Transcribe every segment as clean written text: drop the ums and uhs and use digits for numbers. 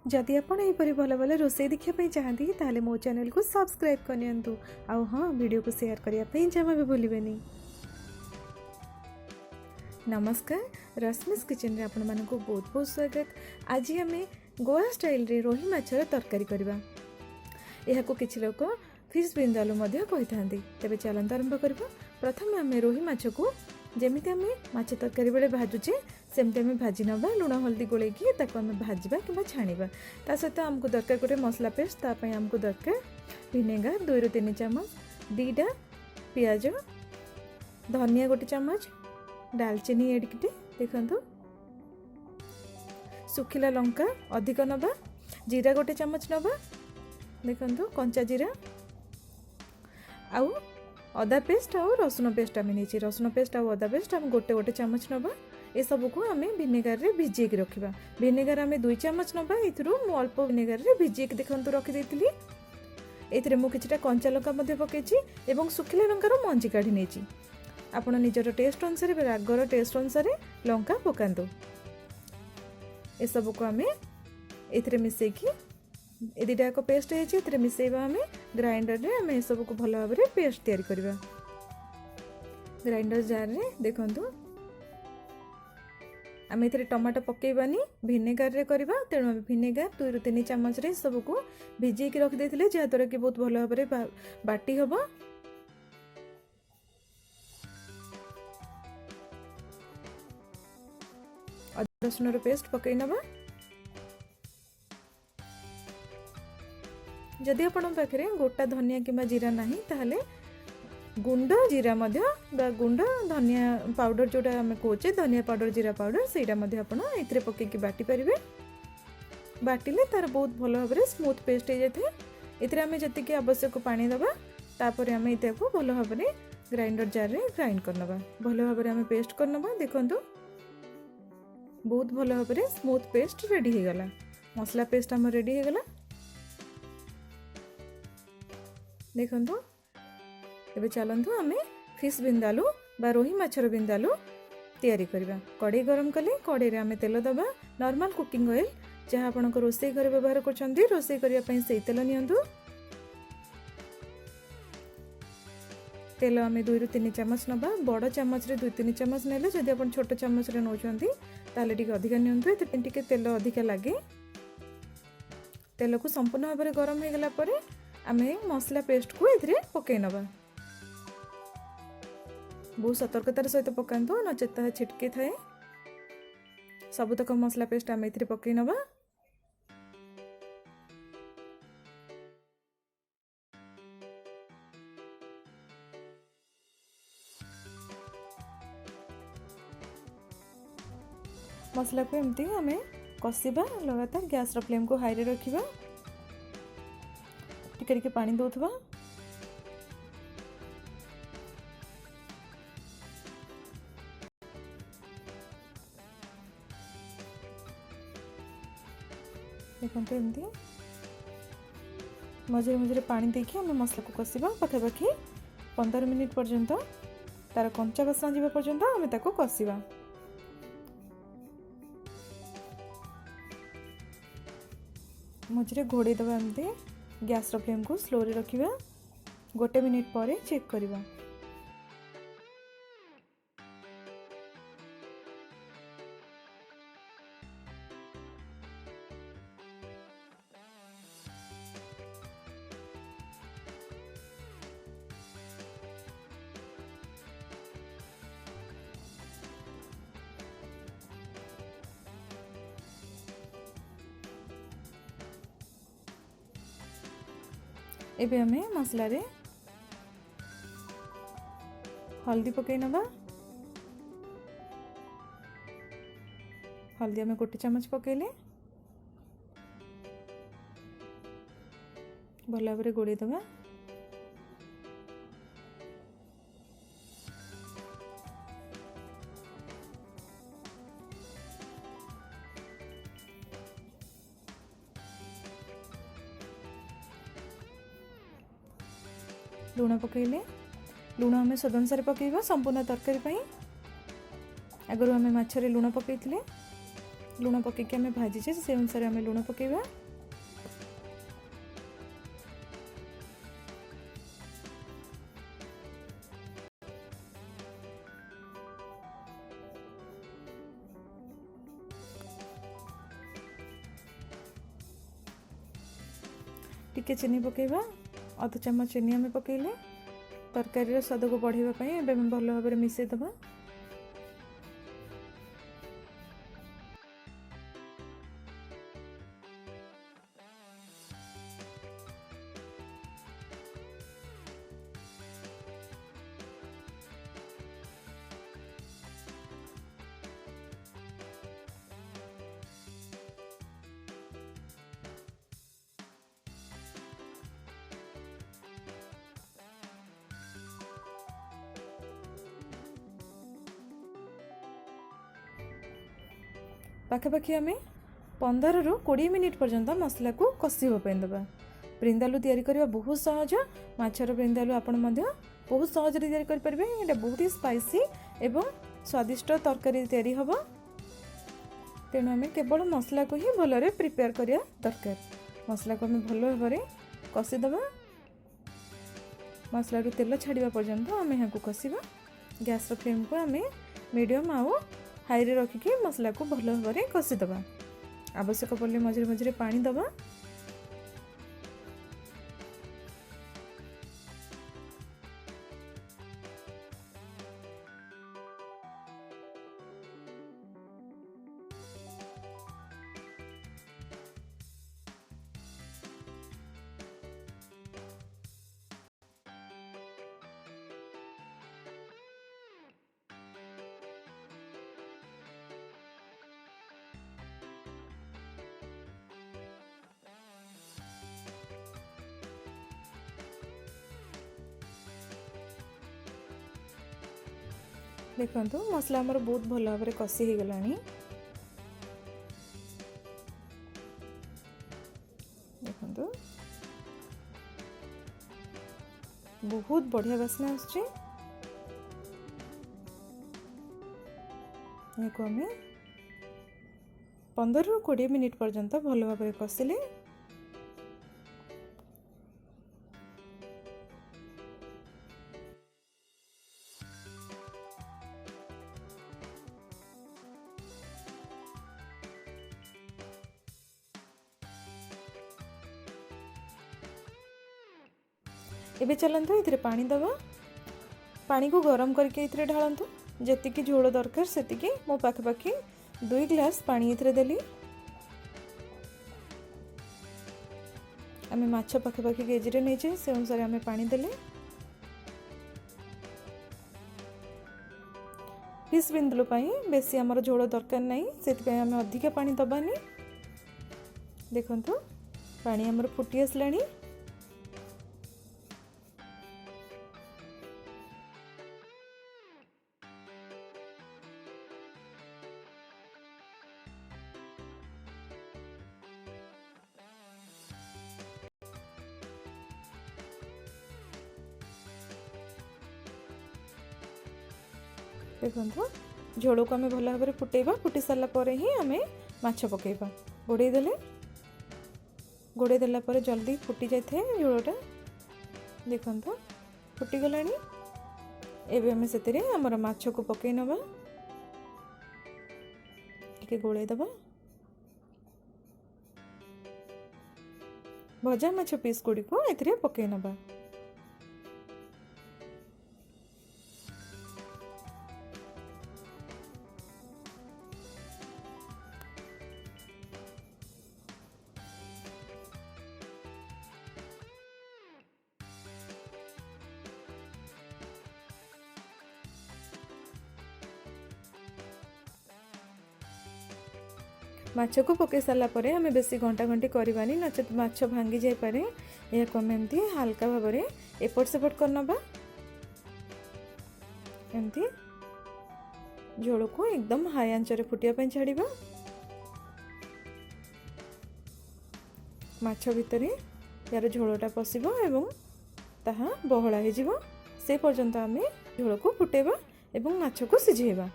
जदि आपण एहीपरि भल भल रोषे देखा चाहती ताले मो चैनल को सब्सक्राइब करनियंतु आउ हाँ वीडियो को शेयर करने जमा भी भूलिबेनी। नमस्कार, रश्मिस किचन रे आपण मानको बहुत बहुत स्वागत। आज आम गोवा स्टाइल रे रोही माछर तरकारी करबा। एहाको किछि लोक फिश बिंदालू मध्य कहिथांती। तेबे चलंत आरंभ करबा। प्रथम आम रोही माछ को जेमिति आम माछ तरकारी बेले भाजुचे सेमती आम भाजी नबा। लुण हल्दी गोलैकी ताको आम भाजबा कि छाणीबा। ता सहित आमको दरकार गोटे मसला पेस्ट। तापाई आमको दरकार विनेगार 2 ରୁ 3 चामच, 2टा पियाज, धनिया 1 चामच, दालचीनी एडिकटे देखंतु, सुखिला लंका अधिक नबा, जीरा 1 चामच नबा देखंतु, कंचा जीरा आउ अदा पेस्ट आउ रसुन पेस्ट आम नहीं। रसुन पेस्ट आउ अदा पेस्ट आम 1 चामच नबा। ए सब को आम विनेगार रे भिजेक रखिबा। विनेगार आम 2 चामच नबा। एथुरु मु अल्प विनेगार रे भिजेक देखंतु रखि देतिली। एथिरे मु किछटा कंचा लंका मध्ये पकेछि एवं सुखिला लंकार मंजी काढी नेछि। आपण निजर टेस्ट अनुसार रागर टेस्ट अनुसार लंका पकांतु। ए सब को आम एथिरे मिसेकी ए दुटा एक पेस्ट है मिसेबा आम ग्राइंडर रे आम सब को भल भाव पेस्ट तैयारी करबा। ग्राइंडर जार रे देखंतु आम एथिरे टमाटो पकेबानी विनेगार रे करबा। तेणु आम विनेगार 2 ରୁ 3 चामच रे सब को भिजेकी रखि देथिले जे द्वारा कि बहुत भल भाव बाटी हबो। अदा रसुन रो पेस्ट पकई नबा। जदि आपण पाखे गोटा धनिया किंबा जीरा नहीं ताहले गुंड जीरा मध्य बा गुंड धनिया पाउडर जोटा आम कहे धनिया पाउडर जीरा पाउडर सेटा मध्य आपण एथिरे पकेकी बाटी परिबे। बाटिले तार बहुत भल भाव स्मूथ पेस्ट हो जाए। एथिरे आम जतिकी आवश्यक पानी दबा तापर आम एताको भल भाव ग्राइंडर जार रे ग्राइंड करनबा। भल भाव आम पेस्ट करनबा। देखंतु बहुत भल भाव स्मूथ पेस्ट रेडी हो गला। मसला पेस्ट आम रेडी हो गला। देखंतु एबे चलंतु आमे फिश बिंदालू बा रोही माछर बिंदालू तैयारी करबा। कड़े गरम कले कड़े रे आमे तेल दबा। नॉर्मल कुकिंग ऑयल जहाँ आपण को रोसई घर व्यवहार करछंती रोसई करिया पई सेई तेल नियंतु। तेल आमे 2 ରୁ 3 चामच नबा। बड़ चामच रे 2-3 चामच नेले जदि आपण छोट चामच रे नौचंती ताले टिके अधिका नियंतु। एते टिके तेल अधिका लागे। तेल को संपूर्ण भाव में गरम हो गला परे आमे मसला पेस्ट को एथिरे पकई नबा। बहुत सतर्कतार सहित पकांतु नचेत छिटके थाए। सबतक मसला पेस्ट आम एथिरे पकई नबा। मसला को एमती आम कषिबा। लगातार गैस रो फ्लेम को हाई रे रखिबा। टिके टिके पानी दउथबा। देखते एमती मझे मझे पानी देके आम मसला को कषिबा। पाखापाखि 15 मिनिट पर्यंत तार कंचा बास्ना जीवा पर्यंत आम ताको कषिबा। मझे घोड़े दबा। एमती गैस रो फ्लेम को स्लो रे रखिबा। 1 मिनिट पर चेक करबा। एबे हमें मसला रे हल्दी पकई नबा। हल्दी हमें 1 चामच पकेले भल भाव गोड़े दबा। लुण पकईले लुण आम स्वाद अनुसार पकईबा। संपूर्ण तरकारी आगु आम माछरे लुण पकईले लुण पकईकि आम भाजीचे से अनुसार आम लुण पकईबा। टिके चीनी पकईबा, अध चामच चीनी आम पकईले तरकारी स्वाद को बढ़ावाई भल भाव मिसईदबा। पाखापाखि आम 15 ରୁ 20 मिनिट पर्यंत मसला को कषिवाई देवा। ब्रिंदालू तैयारी करने बहुत सहज। माछर ब्रिंदालू आपण बहुत सहज तैयारी करेंगे। ये बहुत ही स्पाइसी एवं स्वादिष्ट तरकारी तैयारी हम। तेणु आम केवल मसला को ही भलरे प्रिपेयर करिया दरकार। मसला को आम भल भाव कषिदेवा। मसला तेल छाड़ा पर्यंत आम यहाँ कषिबा। गैस फ्लेम को आम मीडियम आउ हाई रे रखिकी मसला को भल भाव कषिदेवा। आवश्यक पड़े मझे मझे पानी दबा। देखो मसला आमर बहुत भल भाव कषि हो गला। देखो बहुत बढ़िया बास्ना आम 15 ରୁ 20 मिनिट पर्यंत भल भाव कषिले। एबे चलतु ये पानी दबा। पानी को गरम करके ढालतु। जी झोल दरकार से मो पाखापाखि 2 ग्लास पानी देली। आम माछ पाखापाखि केजी नहीं से अनुसार आम पानी देले। फिश बिंदलू बेसी आमर झोल दरकार नहीं से आम अधिक पानी दबानी। देखंतु पानी आमर फुटी आसलानी। देखो झोल को आम भल भाव फुटेबा। फुटी सारा पर ही आम माछ पकेबा। गोड़े देला पर जल्दी फुटी जाए झोलटा। देखो फुटीगला। एबे आम से आमर माछ को पकई नवा। टिके गोले दबा। भजा माछ पीस गुड़ी को ए पकई नवा। माछ को पकई सारा पर आम बेसी घंटा घंटी करवानी नचेत माछ भांगी जाई पारे। या कम एमती हल्का भाव में एपट सेपट करनबा। एमती झोल को एकदम हाई आंचरे फुटिया ପାଇଁ छाड़िबा। माछ भितर यार झोलटा पशिबो एवं ताहा बहला हो जिवो। से पर्यंत आम झोल को फुटेबा एवं माछ को सिझेबा।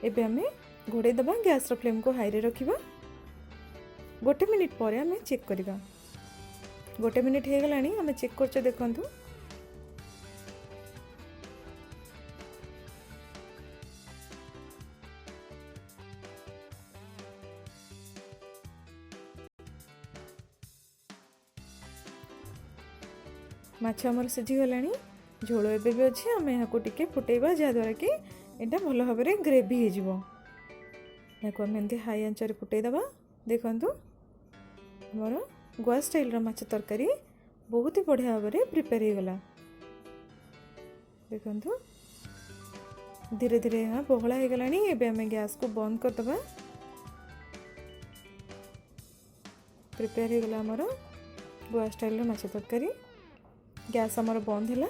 एबे आम घोड़े दबा गैस फ्लेम को हाई रे रखिबा। गोटे मिनिट पर आम चेक करवा। गोटे मिनिट हो गलानी आम चेक कर देखु। माछ आमर सिझी गलानी। झोल एबे भी अच्छे आम यहाँ टिके फुटेबा जहाँद्वारा कि यहाँ भल भाव में ग्रेवी हो। आम एमती हाई आंचर फुटेदबा। देखु आमर गोवा स्टाइल माछ तरकारी बहुत ही बढ़िया भाव में प्रिपेयर हो गला। देखु धीरे धीरे यहाँ बहला हो गलानी। एबे आम गैस को बंद करदबा। प्रिपेयर हो गला आमर गोवा स्टाइल माछ तरकारी। गैस आमर बंद है।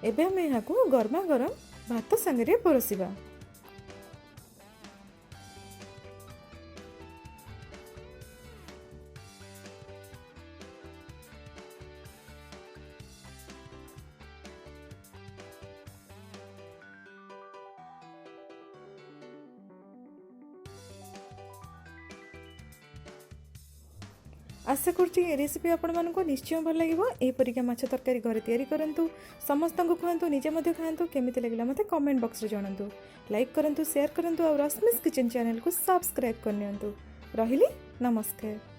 एबे आम यहाँ को गरमा गरम भात सांगे परोसिबा। आशा करुँची रेसिपी आपण मानक निश्चय भल लगे। यहपरिका माछ तरकारी घरे तैयारी करंतु। समस्त को कहतु, निजे मध्य खातु। केमिति लगिला मते कमेंट बॉक्स रे जणांतु। लाइक करंतु, शेयर करंतु और रश्मिस किचन चैनल को सब्सक्राइब करनियंतु। रहिली नमस्कार।